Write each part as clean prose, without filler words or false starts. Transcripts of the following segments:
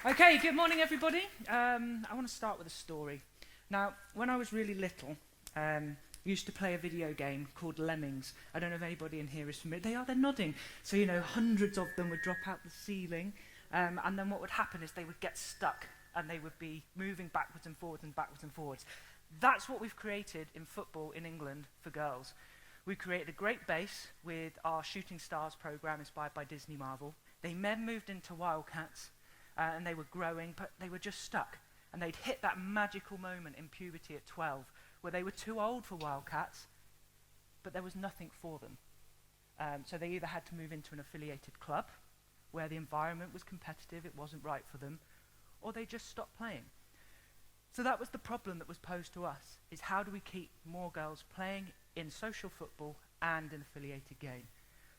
Okay, good morning, everybody. I want to start with a story. Now, when I was really little, I used to play a video game called Lemmings. I don't know if anybody in here is familiar. They're nodding. So, hundreds of them would drop out the ceiling, and then what would happen is they would get stuck, and they would be moving backwards and forwards and backwards and forwards. That's what we've created in football in England for girls. We created a great base with our Shooting Stars program inspired by Disney Marvel. They then moved into Wildcats, and they were growing, but they were just stuck. And they'd hit that magical moment in puberty at 12, where they were too old for Wildcats, but there was nothing for them. So they either had to move into an affiliated club, where the environment was competitive, it wasn't right for them, or they just stopped playing. So that was the problem that was posed to us, is how do we keep more girls playing in social football and in affiliated game?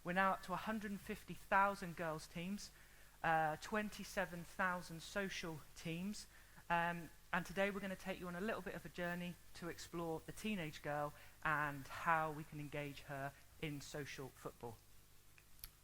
We're now up to 150,000 girls teams, 27,000 social teams, and today we're going to take you on a little bit of a journey to explore the teenage girl and how we can engage her in social football.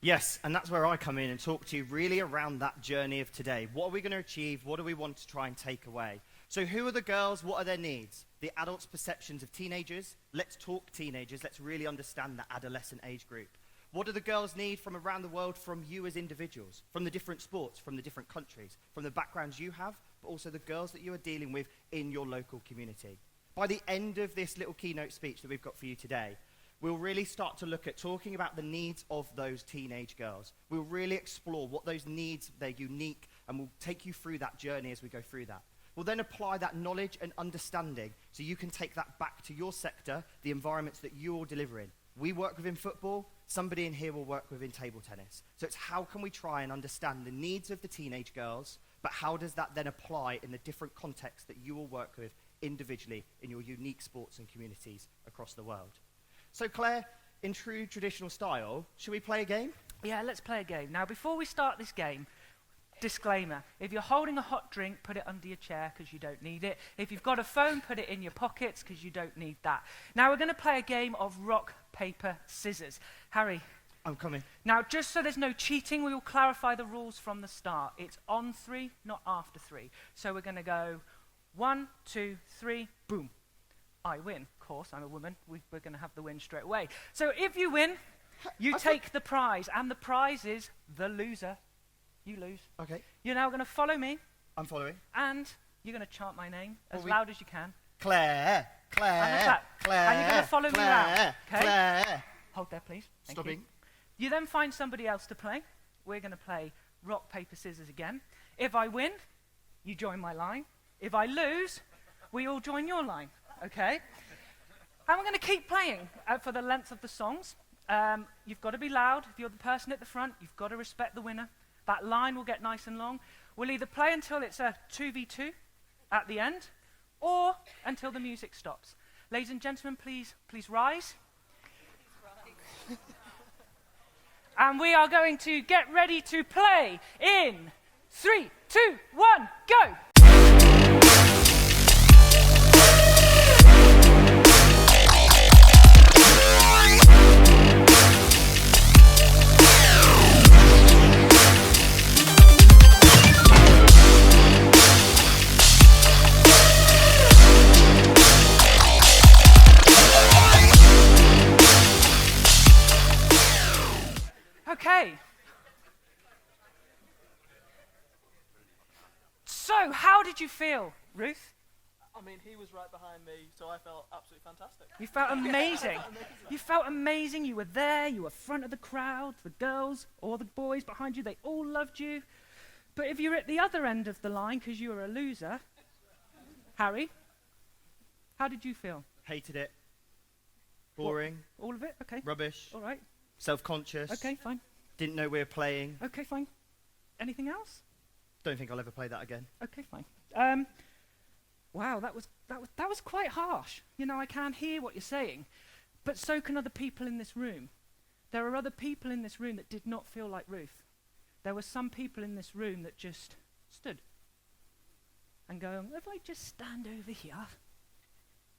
Yes, and that's where I come in and talk to you really around that journey of today. What are we going to achieve? What do we want to try and take away? So who are the girls? What are their needs? The adults' perceptions of teenagers. Let's talk teenagers. Let's really understand that adolescent age group. What do the girls need from around the world, from you as individuals, from the different sports, from the different countries, from the backgrounds you have, but also the girls that you are dealing with in your local community? By the end of this little keynote speech that we've got for you today, we'll really start to look at talking about the needs of those teenage girls. We'll really explore what those needs, they're unique, and we'll take you through that journey as we go through that. We'll then apply that knowledge and understanding so you can take that back to your sector, the environments that you're delivering. We work within football, somebody in here will work within table tennis. So it's how can we try and understand the needs of the teenage girls, but how does that then apply in the different contexts that you will work with individually in your unique sports and communities across the world. So Claire, in true traditional style, should we play a game? Yeah, let's play a game. Now, before we start this game, disclaimer, if you're holding a hot drink, put it under your chair because you don't need it. If you've got a phone, put it in your pockets because you don't need that. Now we're going to play a game of rock, paper, scissors. Harry. I'm coming. Now, just so there's no cheating, we will clarify the rules from the start. It's on 3, not after 3. So we're going to go 1, 2, 3, boom. I win. Of course, I'm a woman. We're going to have the win straight away. So if you win, you take the prize, and the prize is the loser. You lose. Okay. You're now going to follow me. I'm following. And you're going to chant my name as loud as you can. Claire, Claire, And a clap. Claire, And you're going to follow me around. Okay? Claire. Hold there, please. Thank Stopping. You then find somebody else to play. We're going to play rock, paper, scissors again. If I win, you join my line. If I lose, we all join your line. Okay? And we're going to keep playing for the length of the songs. You've got to be loud. If you're the person at the front, you've got to respect the winner. That line will get nice and long. We'll either play until it's a 2v2 at the end, or until the music stops. Ladies and gentlemen, please rise. And we are going to get ready to play in 3, 2, 1, go! Okay. So, how did you feel, Ruth? I mean, he was right behind me, so I felt absolutely fantastic. You felt amazing. You felt amazing. You were there. You were front of the crowd. The girls, all the boys behind you, they all loved you. But if you're at the other end of the line because you were a loser, Harry, how did you feel? Hated it. Boring. What? All of it? Okay. Rubbish. All right. Self-conscious. Okay, fine. Didn't know we were playing. Okay, fine. Anything else? Don't think I'll ever play that again. Okay, fine. Wow, that was quite harsh. I can't hear what you're saying, but so can other people in this room. There are other people in this room that did not feel like Ruth. There were some people in this room that just stood and go, if I just stand over here,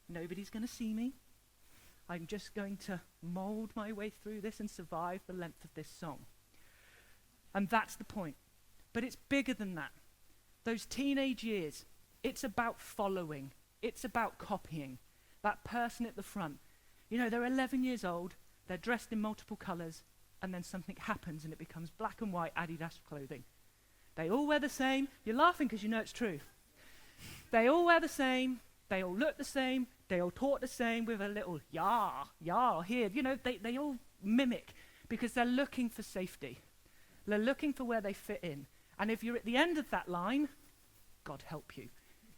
nobody's going to see me. I'm just going to mold my way through this and survive the length of this song. And that's the point. But it's bigger than that. Those teenage years, it's about following. It's about copying. That person at the front. You know, they're 11 years old, they're dressed in multiple colours, and then something happens and it becomes black and white Adidas clothing. They all wear the same. You're laughing because you know it's true. They all wear the same. They all look the same. They all talk the same with a little yah here. You know, they all mimic because they're looking for safety. They're looking for where they fit in. And if you're at the end of that line, God help you,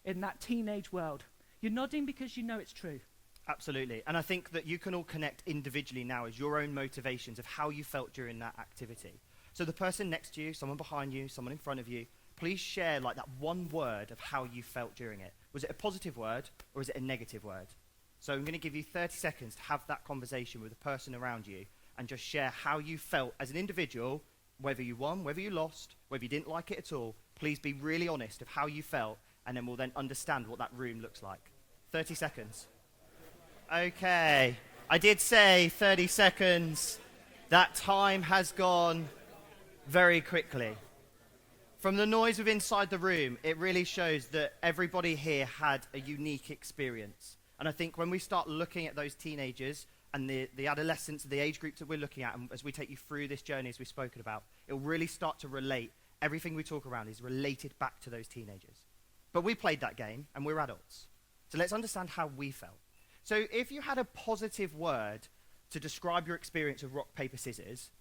in that teenage world. You're nodding because you know it's true. Absolutely. And I think that you can all connect individually now as your own motivations of how you felt during that activity. So the person next to you, someone behind you, someone in front of you, please share like that one word of how you felt during it. Was it a positive word or is it a negative word? So I'm going to give you 30 seconds to have that conversation with the person around you and just share how you felt as an individual, whether you won, whether you lost, whether you didn't like it at all. Please be really honest of how you felt, and then we'll then understand what that room looks like. 30 seconds. Okay. I did say 30 seconds. That time has gone very quickly. From the noise of inside the room, it really shows that everybody here had a unique experience. And I think when we start looking at those teenagers and the adolescents, the age groups that we're looking at, and as we take you through this journey as we've spoken about, it'll really start to relate. Everything we talk around is related back to those teenagers. But we played that game, and we're adults. So let's understand how we felt. So if you had a positive word to describe your experience of rock, paper, scissors,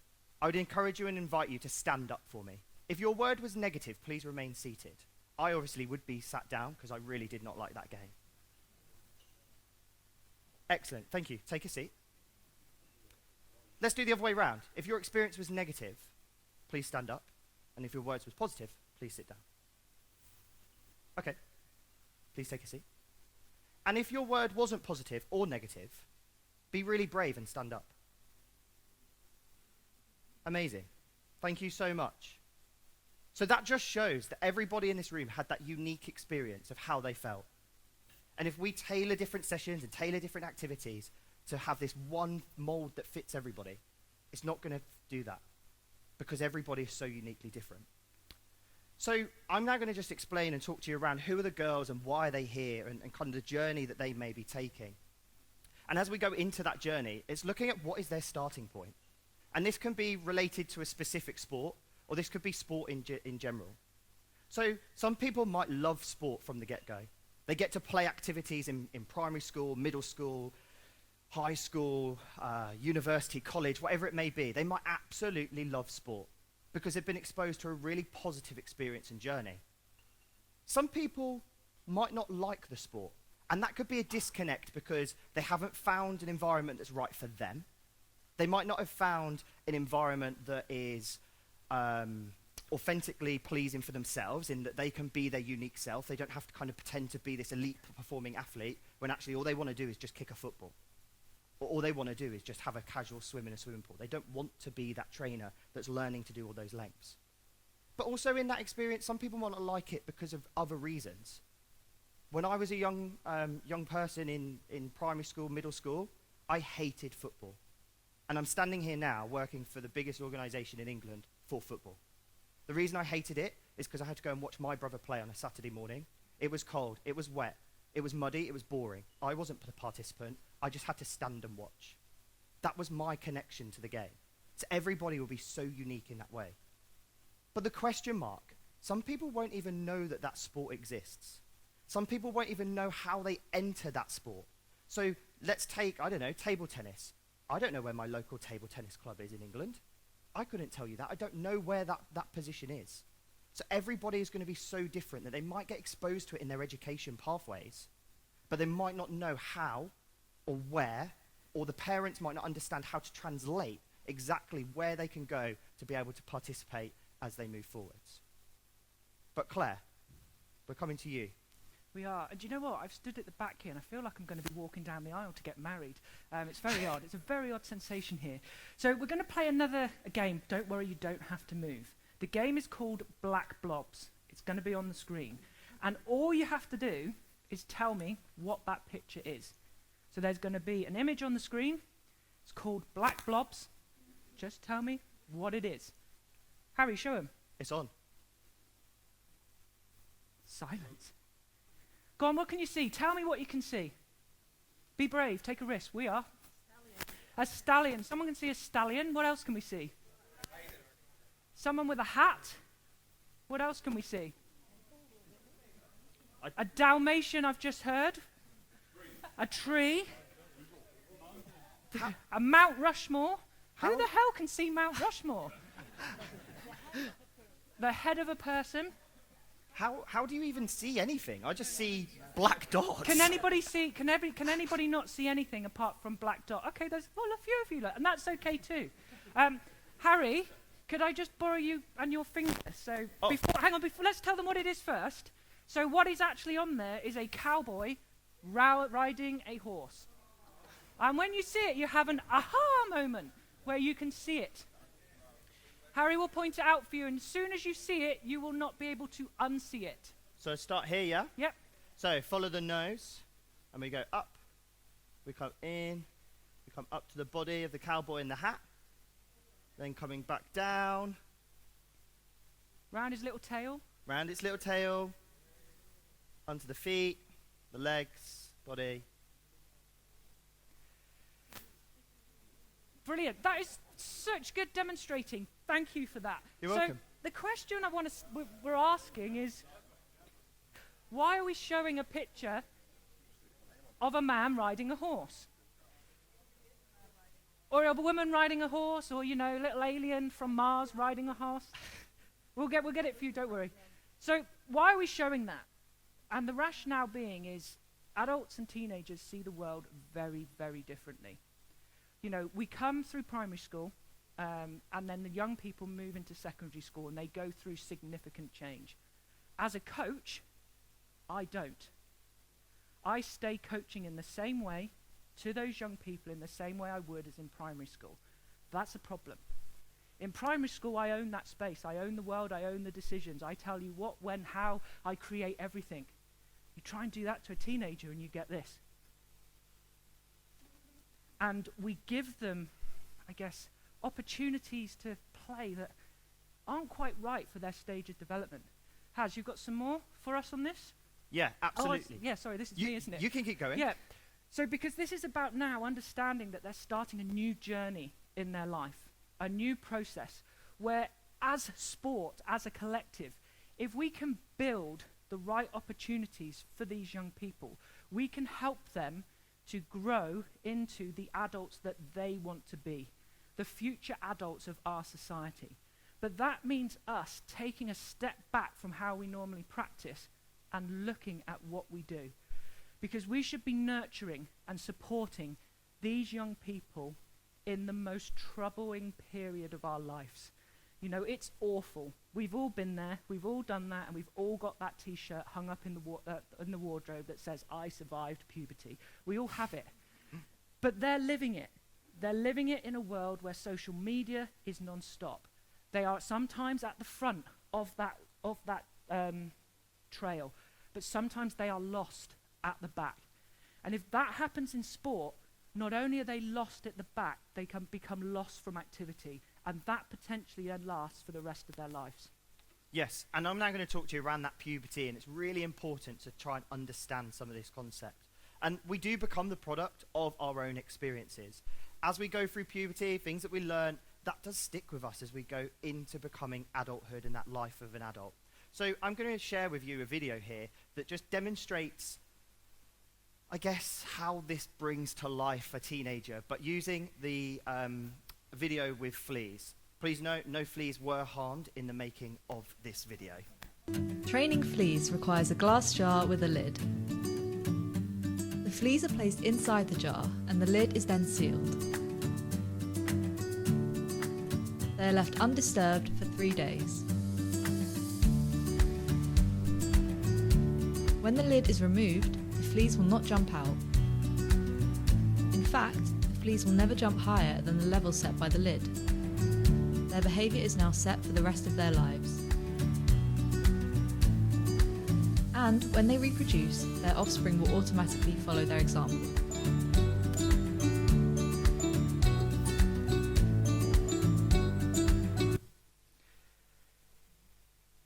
I would encourage you and invite you to stand up for me. If your word was negative, please remain seated. I obviously would be sat down because I really did not like that game. Excellent. Thank you. Take a seat. Let's do the other way around. If your experience was negative, please stand up. And if your words was positive, please sit down. Okay. Please take a seat. And if your word wasn't positive or negative, be really brave and stand up. Amazing. Thank you so much. So that just shows that everybody in this room had that unique experience of how they felt. And if we tailor different sessions and tailor different activities to have this one mold that fits everybody, it's not going to do that because everybody is so uniquely different. So I'm now going to just explain and talk to you around who are the girls and why are they here and kind of the journey that they may be taking. And as we go into that journey, it's looking at what is their starting point. And this can be related to a specific sport, or this could be sport in general. So some people might love sport from the get-go. They get to play activities in primary school, middle school, high school, university, college, whatever it may be. They might absolutely love sport because they've been exposed to a really positive experience and journey. Some people might not like the sport, and that could be a disconnect because they haven't found an environment that's right for them. They might not have found an environment that is authentically pleasing for themselves in that they can be their unique self. They don't have to kind of pretend to be this elite performing athlete when actually all they want to do is just kick a football. Or all they want to do is just have a casual swim in a swimming pool. They don't want to be that trainer that's learning to do all those lengths. But also in that experience, some people might not like it because of other reasons. When I was a young person in primary school, middle school, I hated football. And I'm standing here now working for the biggest organisation in England for football. The reason I hated it is because I had to go and watch my brother play on a Saturday morning. It was cold, it was wet, it was muddy, it was boring. I wasn't the participant, I just had to stand and watch. That was my connection to the game. So everybody will be so unique in that way. But the question mark, some people won't even know that that sport exists. Some people won't even know how they enter that sport. So let's take, I don't know, table tennis. I don't know where my local table tennis club is in England. I couldn't tell you that. I don't know where that position is. So everybody is going to be so different that they might get exposed to it in their education pathways, but they might not know how or where, or the parents might not understand how to translate exactly where they can go to be able to participate as they move forwards. But Claire, we're coming to you. We are. And do you know what? I've stood at the back here and I feel like I'm going to be walking down the aisle to get married. It's very odd. It's a very odd sensation here. So we're going to play a game. Don't worry, you don't have to move. The game is called Black Blobs. It's going to be on the screen. And all you have to do is tell me what that picture is. So there's going to be an image on the screen. It's called Black Blobs. Just tell me what it is. Harry, show him. It's on. Silence. Go on, what can you see? Tell me what you can see. Be brave, take a risk. We are. A stallion. Someone can see a stallion. What else can we see? Someone with a hat. What else can we see? A Dalmatian, I've just heard. A tree. A Mount Rushmore. Who the hell can see Mount Rushmore? The head of a person. How do you even see anything? I just see black dots. Can anybody see? Can anybody not see anything apart from black dot? Okay, there's a few of you, and that's okay too. Harry, could I just borrow you and your finger? So hang on, let's tell them what it is first. So what is actually on there is a cowboy riding a horse. And when you see it, you have an aha moment where you can see it. Harry will point it out for you, and as soon as you see it, you will not be able to unsee it. So start here, yeah? Yep. So follow the nose, and we go up. We come in. We come up to the body of the cowboy in the hat. Then coming back down. Round his little tail. Round its little tail. Onto the feet, the legs, body. Brilliant. That is such good demonstrating. Thank you for that. You're welcome. The question we're asking is, why are we showing a picture of a man riding a horse? Or a woman riding a horse, or, a little alien from Mars riding a horse? We'll get it for you, don't worry. So why are we showing that? And the rationale being is adults and teenagers see the world very, very differently. We come through primary school, and then the young people move into secondary school, and they go through significant change. As a coach, I don't. I stay coaching in the same way to those young people in the same way I would as in primary school. That's a problem. In primary school, I own that space. I own the world. I own the decisions. I tell you what, when, how. I create everything. You try and do that to a teenager, and you get this. And we give them, I guess, opportunities to play that aren't quite right for their stage of development. Haz, you've got some more for us on this? Yeah, absolutely. Sorry, this is me, isn't it? You can keep going. Yeah. So because this is about now understanding that they're starting a new journey in their life, a new process, where as sport, as a collective, if we can build the right opportunities for these young people, we can help them to grow into the adults that they want to be, the future adults of our society. But that means us taking a step back from how we normally practice and looking at what we do. Because we should be nurturing and supporting these young people in the most troubling period of our lives. It's awful. We've all been there, we've all done that, and we've all got that t-shirt hung up in the wardrobe that says, I survived puberty. We all have it. But they're living it. They're living it in a world where social media is non-stop. They are sometimes at the front of that trail, but sometimes they are lost at the back. And if that happens in sport, not only are they lost at the back, they can become lost from activity, and that potentially then lasts for the rest of their lives. Yes, and I'm now going to talk to you around that puberty, and it's really important to try and understand some of this concept. And we do become the product of our own experiences. As we go through puberty, things that we learn, that does stick with us as we go into becoming adulthood and that life of an adult. So I'm going to share with you a video here that just demonstrates, I guess, how this brings to life a teenager, but using the video with fleas. Please note, no fleas were harmed in the making of this video. Training fleas requires a glass jar with a lid. The fleas are placed inside the jar and the lid is then sealed. They are left undisturbed for 3 days. When the lid is removed, the fleas will not jump out. In fact, the fleas will never jump higher than the level set by the lid. Their behaviour is now set for the rest of their lives. And when they reproduce, their offspring will automatically follow their example.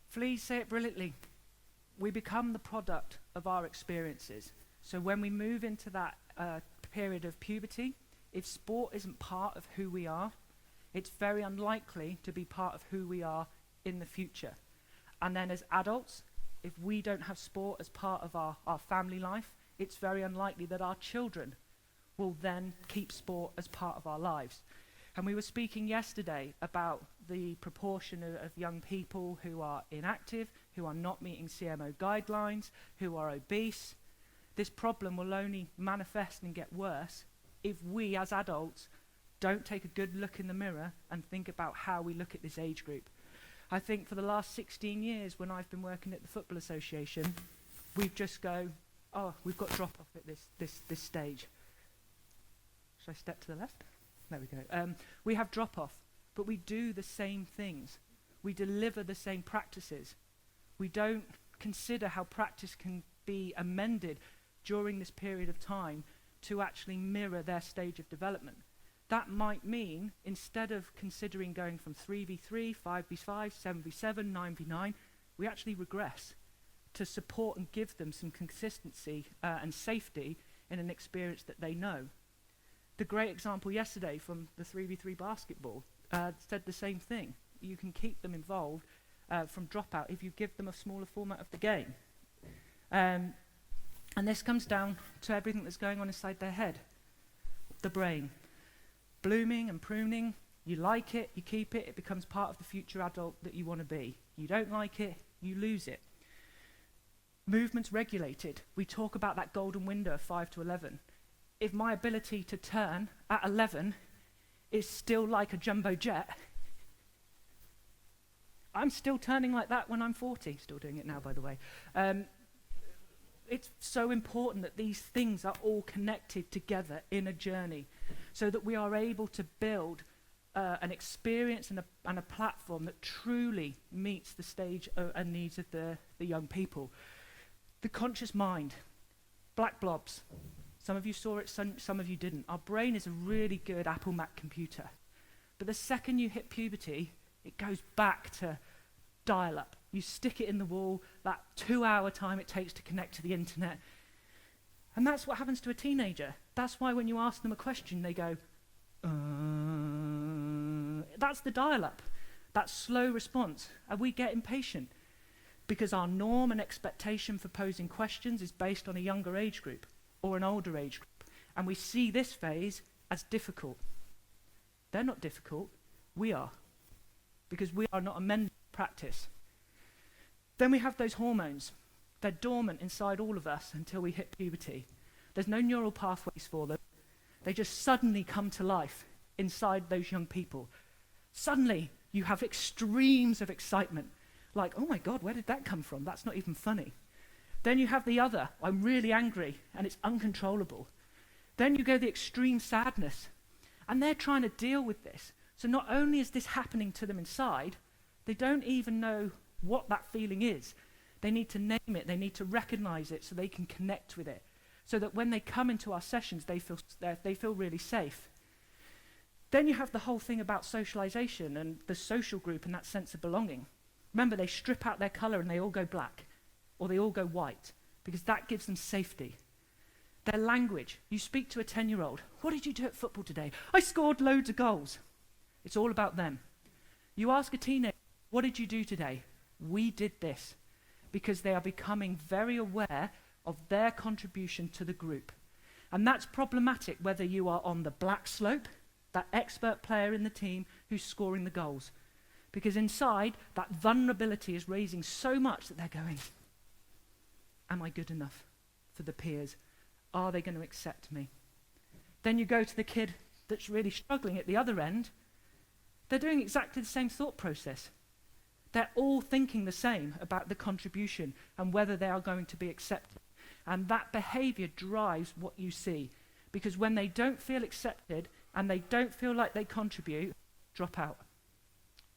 Fleas say it brilliantly. we become the product of our experiences. So when we move into that period of puberty, if sport isn't part of who we are, it's very unlikely to be part of who we are in the future. And then as adults, if we don't have sport as part of our family life, it's very unlikely that our children will then keep sport as part of our lives. And we were speaking yesterday about the proportion of young people who are inactive, who are not meeting CMO guidelines, who are obese. This problem will only manifest and get worse if we as adults don't take a good look in the mirror and think about how we look at this age group. I think for the last 16 years when I've been working at the Football Association, we've just we've got drop off at this stage. Should I step to the left? There we go. We have drop off, but we do the same things. We deliver the same practices. We don't consider how practice can be amended during this period of time to actually mirror their stage of development. That might mean, instead of considering going from 3v3, 5v5, 7v7, 9v9, we actually regress to support and give them some consistency and safety in an experience that they know. The great example yesterday from the 3v3 basketball said the same thing. You can keep them involved from dropout if you give them a smaller format of the game. And this comes down to everything that's going on inside their head, the brain. Blooming and pruning, you like it, you keep it, it becomes part of the future adult that you want to be. You don't like it, you lose it. Movement's regulated. We talk about that golden window of 5 to 11. If my ability to turn at 11 is still like a jumbo jet, I'm still turning like that when I'm 40. Still doing it now, by the way. It's so important that these things are all connected together in a journey so that we are able to build an experience and a platform that truly meets the stage and needs of the young people. The conscious mind, black blobs. Some of you saw it, some of you didn't. Our brain is a really good Apple Mac computer. But the second you hit puberty, it goes back to dial-up. You stick it in the wall, that 2-hour time it takes to connect to the internet. And that's what happens to a teenager. That's why when you ask them a question, they go, that's the dial-up, that slow response. And we get impatient because our norm and expectation for posing questions is based on a younger age group or an older age group. And we see this phase as difficult. They're not difficult, we are. Because we are not amending practice. Then we have those hormones. They're dormant inside all of us until we hit puberty. There's no neural pathways for them. They just suddenly come to life inside those young people. Suddenly, you have extremes of excitement. Like, oh my God, where did that come from? That's not even funny. Then you have the other, I'm really angry, and it's uncontrollable. Then you go the extreme sadness, and they're trying to deal with this. So not only is this happening to them inside, they don't even know what that feeling is. They need to name it, they need to recognize it so they can connect with it. So that when they come into our sessions, they feel really safe. Then you have the whole thing about socialization and the social group and that sense of belonging. Remember, they strip out their color and they all go black, or they all go white, because that gives them safety. Their language. You speak to a 10-year-old, what did you do at football today? I scored loads of goals. It's all about them. You ask a teenager, what did you do today? We did this, because they are becoming very aware of their contribution to the group. And that's problematic whether you are on the black slope, that expert player in the team who's scoring the goals. Because inside, that vulnerability is raising so much that they're going, am I good enough for the peers? Are they going to accept me? Then you go to the kid that's really struggling at the other end. They're doing exactly the same thought process. They're all thinking the same about the contribution and whether they are going to be accepted. And that behavior drives what you see. Because when they don't feel accepted and they don't feel like they contribute, drop out.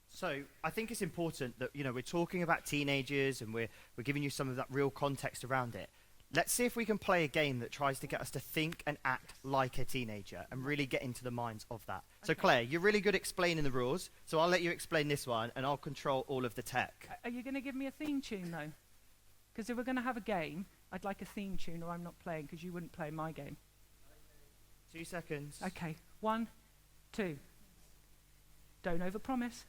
So I think it's important that, we're talking about teenagers and we're giving you some of that real context around it. Let's see if we can play a game that tries to get us to think and act like a teenager and really get into the minds of that. So Claire, you're really good at explaining the rules, so I'll let you explain this one and I'll control all of the tech. Are you going to give me a theme tune though? Because if we're going to have a game, I'd like a theme tune or I'm not playing because you wouldn't play my game. 2 seconds. Okay, 1, 2. Don't overpromise.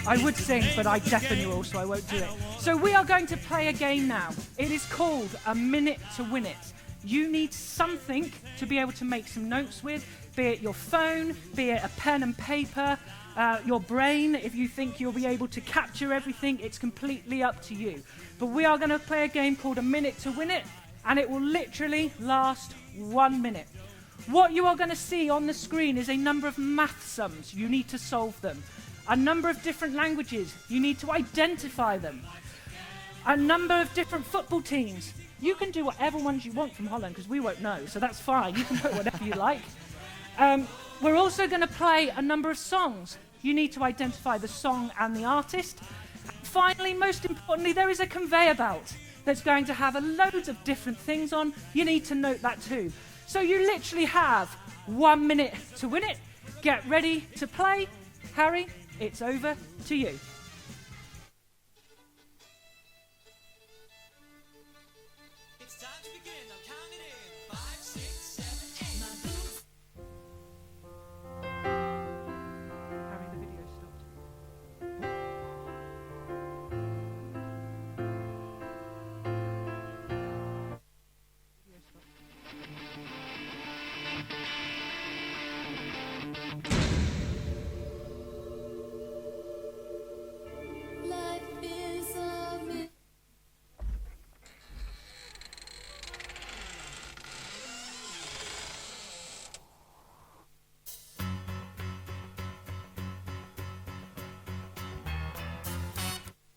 I would sing, but I deafen you all, so I won't do it. So we are going to play a game now. It is called A Minute to Win It. You need something to be able to make some notes with, be it your phone, be it a pen and paper, your brain. If you think you'll be able to capture everything, it's completely up to you. But we are going to play a game called A Minute to Win It, and it will literally last 1 minute. What you are going to see on the screen is a number of math sums. You need to solve them. A number of different languages. You need to identify them. A number of different football teams. You can do whatever ones you want from Holland because we won't know, so that's fine. You can put whatever you like. We're also going to play a number of songs. You need to identify the song and the artist. Finally, most importantly, there is a conveyor belt that's going to have loads of different things on. You need to note that too. So you literally have 1 minute to win it. Get ready to play. Harry, it's over to you. It's time to begin. I'm counting in 5, 6, 7, 8. Harry, the video stopped. Video stopped. Life is a myth.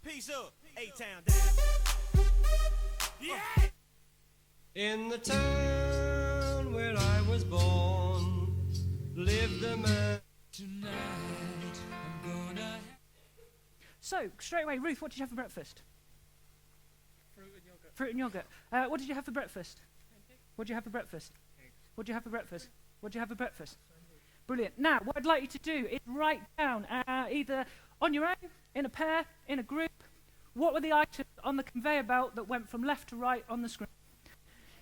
Peace up, A-Town down. Yeah! In the town where I was born, lived a man. Tonight, I'm gonna. So, straight away, Ruth, what did you have for breakfast? Fruit and yogurt. Fruit and yogurt. What did you have for breakfast? What did you have for breakfast? What did you have for breakfast? What did you have for breakfast? Brilliant. Now, what I'd like you to do is write down, either on your own, in a pair, in a group, what were the items on the conveyor belt that went from left to right on the screen?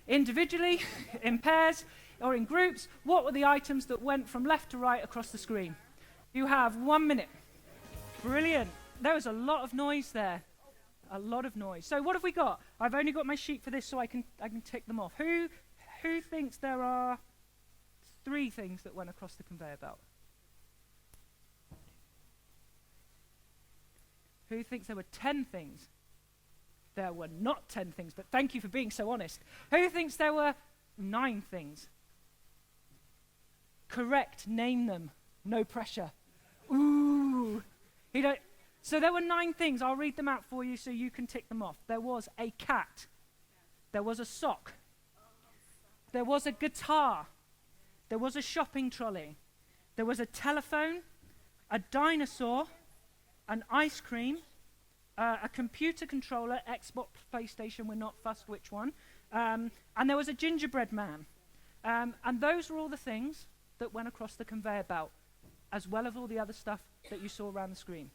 Individually, in pairs, or in groups, what were the items that went from left to right across the screen? You have 1 minute. Brilliant. There was a lot of noise there. A lot of noise. So what have we got? I've only got my sheet for this so I can tick them off. Who thinks there are 3 things that went across the conveyor belt? Who thinks there were 10 things? There were not 10 things, but thank you for being so honest. Who thinks there were 9 things? Correct. Name them. No pressure. Ooh. So there were 9 things. I'll read them out for you so you can tick them off. There was a cat. There was a sock. There was a guitar. There was a shopping trolley. There was a telephone, a dinosaur, an ice cream, a computer controller, Xbox, PlayStation, we're not fussed which one, and there was a gingerbread man. And those were all the things that went across the conveyor belt, as well as all the other stuff that you saw around the screen.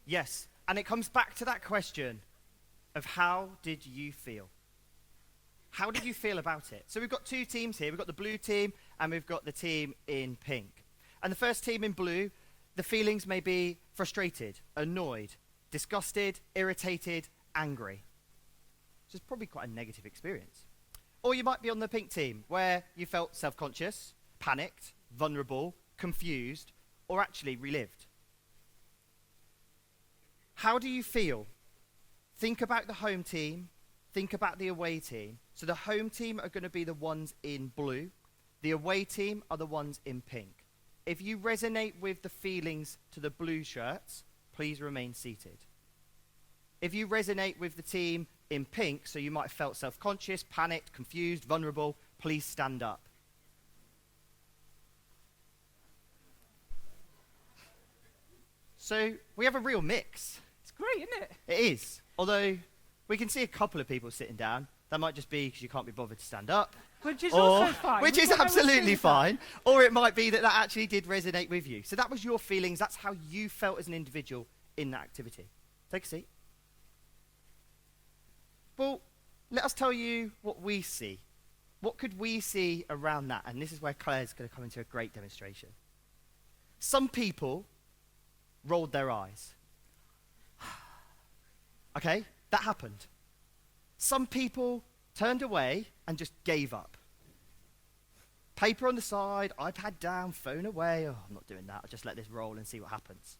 Yes, and it comes back to that question of how did you feel? How did you feel about it? So we've got 2 teams here. We've got the blue team and we've got the team in pink. And the first team in blue, the feelings may be frustrated, annoyed, disgusted, irritated, angry. Which is probably quite a negative experience. Or you might be on the pink team where you felt self-conscious, panicked, vulnerable, confused, or actually relived. How do you feel? Think about the home team. Think about the away team. So the home team are going to be the ones in blue. The away team are the ones in pink. If you resonate with the feelings to the blue shirts, please remain seated. If you resonate with the team in pink, so you might have felt self-conscious, panicked, confused, vulnerable, please stand up. So we have a real mix. It's great, isn't it? It is. Although we can see a couple of people sitting down. That might just be because you can't be bothered to stand up. Which is Or, also fine. which We've is got no issue absolutely with that. fine. Or it might be that that actually did resonate with you. So that was your feelings. That's how you felt as an individual in that activity. Take a seat. Well, let us tell you what we see. What could we see around that? And this is where Claire's going to come into a great demonstration. Some people rolled their eyes. Okay, that happened. Some people turned away and just gave up. Paper on the side, iPad down, phone away. Oh, I'm not doing that. I'll just let this roll and see what happens.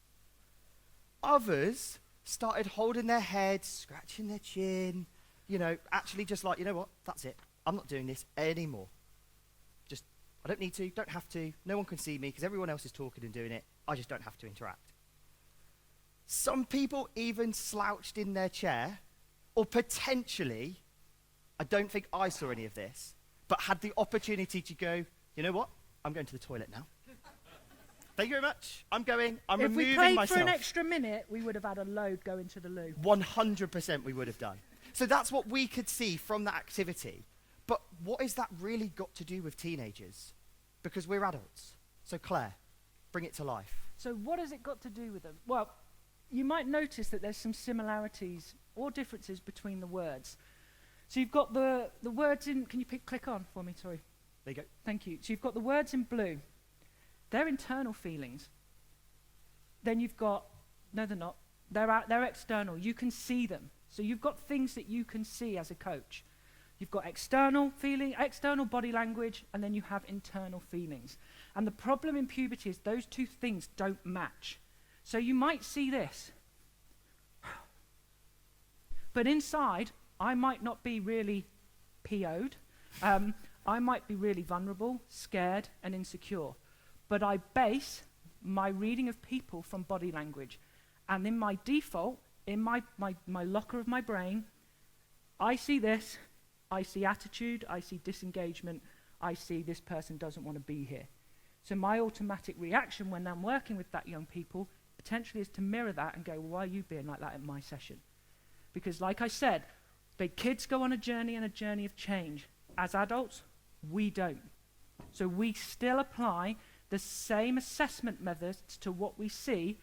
Others started holding their heads, scratching their chin, actually just like, you know what, that's it. I'm not doing this anymore. Just, I don't need to, don't have to. No one can see me because everyone else is talking and doing it. I just don't have to interact. Some people even slouched in their chair, or potentially, I don't think I saw any of this, but had the opportunity to go, you know what, I'm going to the toilet now. Thank you very much. I'm going, I'm If we removing played myself. for an extra minute, we would have had a load go into the loo. 100% we would have done. So that's what we could see from that activity. But what has that really got to do with teenagers? Because we're adults. So Claire, bring it to life. So what has it got to do with them? Well, you might notice that there's some similarities or differences between the words. So you've got the words in, can you click on for me, sorry. There you go. Thank you. So you've got the words in blue. They're internal feelings. Then you've got, no they're not, they're external. You can see them. So you've got things that you can see as a coach. You've got external feeling, external body language, and then you have internal feelings. And the problem in puberty is those two things don't match. So you might see this. But inside, I might not be really PO'd. I might be really vulnerable, scared, and insecure. But I base my reading of people from body language. And in my default, in my locker of my brain, I see this, I see attitude, I see disengagement, I see this person doesn't want to be here. So my automatic reaction when I'm working with that young people potentially is to mirror that and go, well, why are you being like that in my session? Because like I said, the kids go on a journey and a journey of change. As adults, we don't. So we still apply the same assessment methods to what we see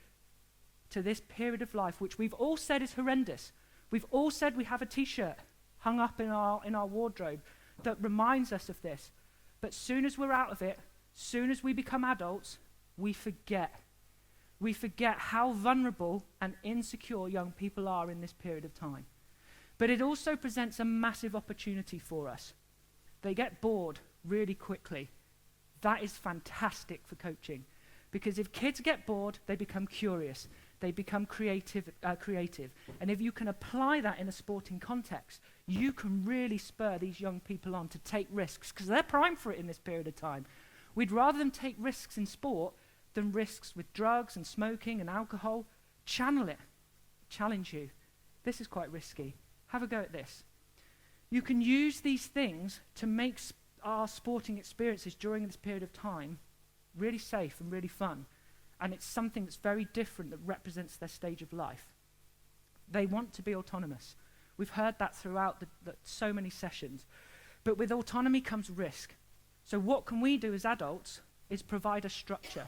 to this period of life, which we've all said is horrendous. We've all said we have a t-shirt hung up in our wardrobe that reminds us of this. But soon as we're out of it, soon as we become adults, we forget. We forget how vulnerable and insecure young people are in this period of time. But it also presents a massive opportunity for us. They get bored really quickly. That is fantastic for coaching. Because if kids get bored, they become curious. They become creative. And if you can apply that in a sporting context, you can really spur these young people on to take risks, because they're primed for it in this period of time. We'd rather them take risks in sport than risks with drugs and smoking and alcohol. Channel it. Challenge you. This is quite risky. Have a go at this. You can use these things to make our sporting experiences during this period of time really safe and really fun. And it's something that's very different that represents their stage of life. They want to be autonomous. We've heard that throughout so many sessions. But with autonomy comes risk. So what can we do as adults is provide a structure,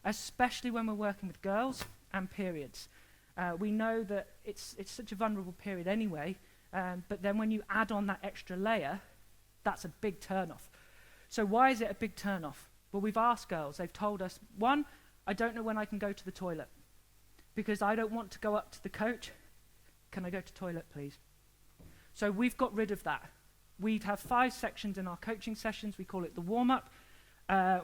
especially when we're working with girls and periods. We know that it's such a vulnerable period anyway, but then when you add on that extra layer, that's a big turn-off. So why is it a big turn-off? Well, we've asked girls. They've told us, one, I don't know when I can go to the toilet because I don't want to go up to the coach. Can I go to the toilet, please? So we've got rid of that. We'd have 5 sections in our coaching sessions. We call it the warm-up.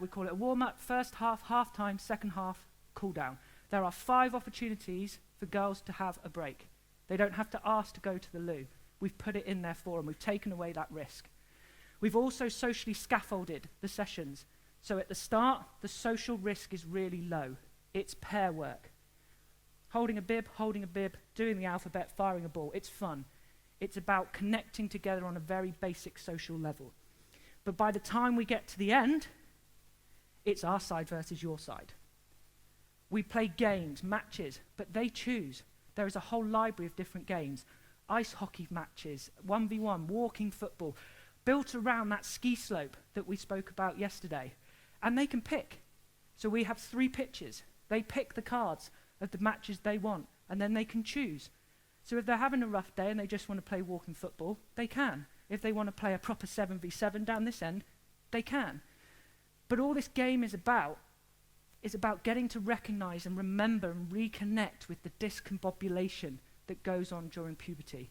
We call it a warm-up, first half, half-time, second half, cool-down. There are 5 opportunities for girls to have a break. They don't have to ask to go to the loo. We've put it in there for them. We've taken away that risk. We've also socially scaffolded the sessions. So at the start, the social risk is really low. It's pair work. Holding a bib, doing the alphabet, firing a ball. It's fun. It's about connecting together on a very basic social level. But by the time we get to the end, it's our side versus your side. We play games, matches, but they choose. There is a whole library of different games. ice hockey matches, 1v1, walking football, built around that ski slope that we spoke about yesterday. And they can pick. So we have 3 pitches. They pick the cards of the matches they want, and then they can choose. So if they're having a rough day and they just want to play walking football, they can. If they want to play a proper 7v7 down this end, they can. But all this game is about getting to recognize and remember and reconnect with the discombobulation that goes on during puberty.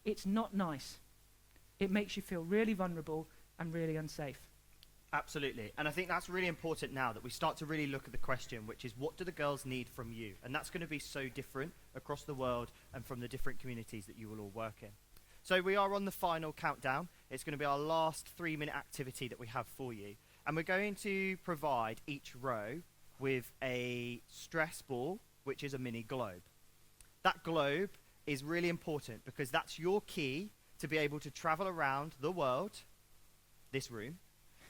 It's not nice. It makes you feel really vulnerable and really unsafe. Absolutely. And I think that's really important now that we start to really look at the question, which is what do the girls need from you? And that's going to be so different across the world and from the different communities that you will all work in. So we are on the final countdown. It's going to be our last 3-minute activity that we have for you. And we're going to provide each row with a stress ball, which is a mini globe. That globe is really important because that's your key to be able to travel around the world, this room,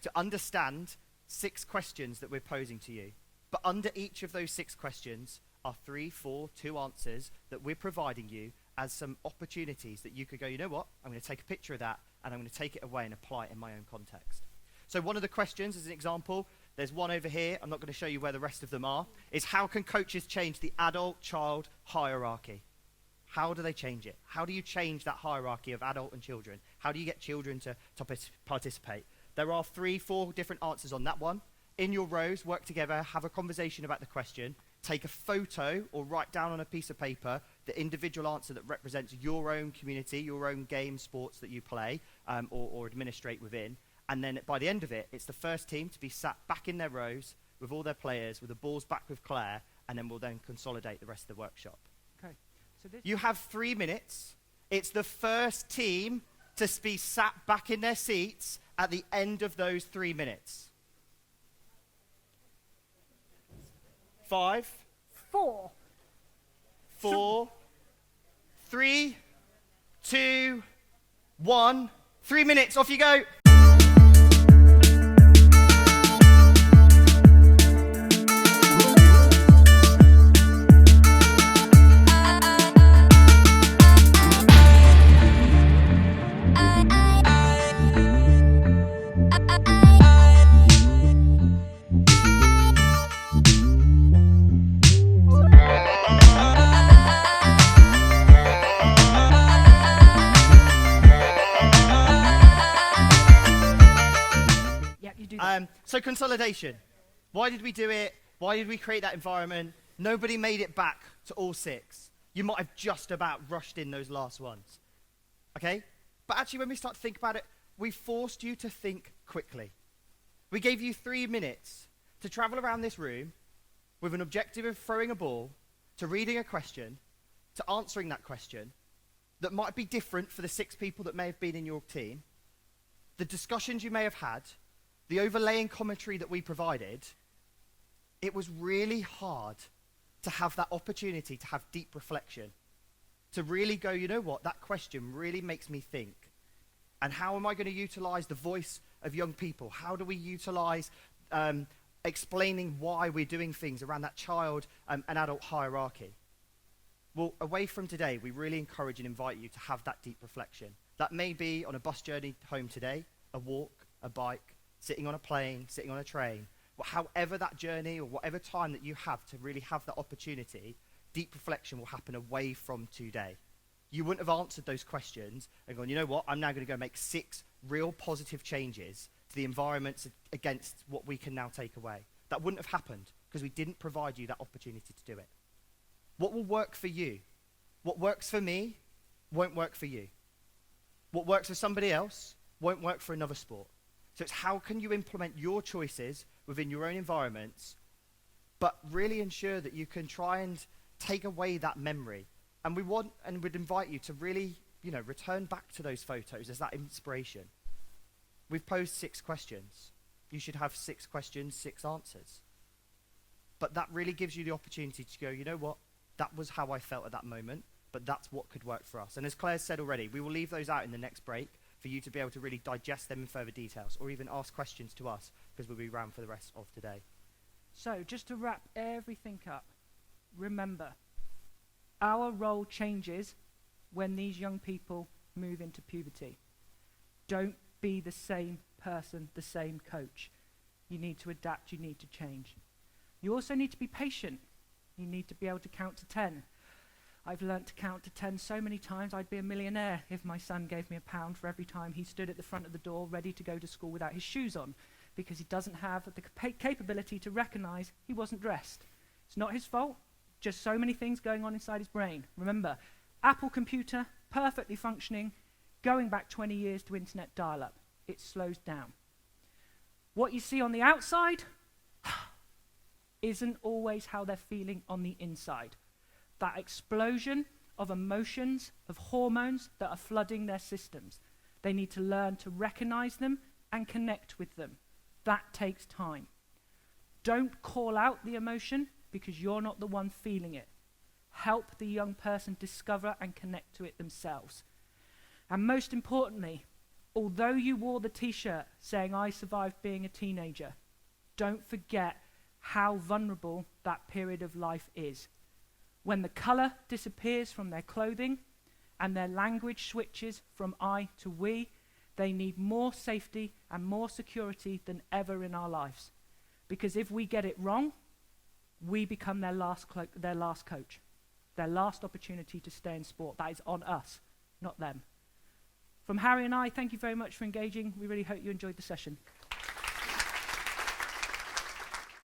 to understand 6 questions that we're posing to you. But under each of those 6 questions are 3, 4, 2 answers that we're providing you as some opportunities that you could go, you know what, I'm going to take a picture of that and I'm going to take it away and apply it in my own context. So one of the questions, as an example, there's one over here, I'm not going to show you where the rest of them are, is how can coaches change the adult-child hierarchy? How do they change it? How do you change that hierarchy of adult and children? How do you get children to participate? There are 3, 4 different answers on that one. In your rows, work together, have a conversation about the question, take a photo or write down on a piece of paper the individual answer that represents your own community, your own game, sports that you play or administrate within. And then by the end of it, it's the first team to be sat back in their rows with all their players, with the balls back with Claire, and then we'll then consolidate the rest of the workshop. Okay. So this You have 3 minutes. It's the first team to be sat back in their seats at the end of those 3 minutes. 5, 4. 4, 3, 2, 1. 3 minutes, off you go. Yep, you do that. So consolidation. Why did we do it? Why did we create that environment? Nobody made it back to all 6. You might have just about rushed in those last ones. Okay? But actually, when we start to think about it, we forced you to think quickly. We gave you 3 minutes to travel around this room with an objective of throwing a ball, to reading a question, to answering that question that might be different for the 6 people that may have been in your team, the discussions you may have had, the overlaying commentary that we provided. It was really hard to have that opportunity to have deep reflection, to really go, you know what, that question really makes me think. And how am I going to utilize the voice of young people? How do we utilize explaining why we're doing things around that child and adult hierarchy? Well, away from today, we really encourage and invite you to have that deep reflection. That may be on a bus journey home today, a walk, a bike, sitting on a plane, sitting on a train. Well, however that journey or whatever time that you have to really have that opportunity, deep reflection will happen away from today. You wouldn't have answered those questions and gone, you know what, I'm now going to go make 6 real positive changes to the environments against what we can now take away. That wouldn't have happened because we didn't provide you that opportunity to do it. What will work for you? What works for me won't work for you. What works for somebody else won't work for another sport. So it's how can you implement your choices within your own environments, but really ensure that you can try and take away that memory. And we want and would invite you to really, return back to those photos as that inspiration. We've posed 6 questions. You should have 6 questions, 6 answers. But that really gives you the opportunity to go, you know what, that was how I felt at that moment, but that's what could work for us. And as Claire said already, we will leave those out in the next break for you to be able to really digest them in further details or even ask questions to us because we'll be around for the rest of today. So, just to wrap everything up, remember, our role changes when these young people move into puberty. Don't be the same person, the same coach. You need to adapt, you need to change. You also need to be patient. You need to be able to count to 10. I've learnt to count to 10 so many times I'd be a millionaire if my son gave me £1 for every time he stood at the front of the door ready to go to school without his shoes on, because he doesn't have the capability to recognise he wasn't dressed. It's not his fault, just so many things going on inside his brain. Remember, Apple computer, perfectly functioning, going back 20 years to internet dial-up. It slows down. What you see on the outside isn't always how they're feeling on the inside. That explosion of emotions, of hormones that are flooding their systems. They need to learn to recognize them and connect with them. That takes time. Don't call out the emotion because you're not the one feeling it. Help the young person discover and connect to it themselves. And most importantly, although you wore the t-shirt saying I survived being a teenager, don't forget how vulnerable that period of life is. When the colour disappears from their clothing and their language switches from I to we, they need more safety and more security than ever in our lives. Because if we get it wrong, we become their last coach, their last opportunity to stay in sport. That is on us, not them. From Harry and I, thank you very much for engaging. We really hope you enjoyed the session.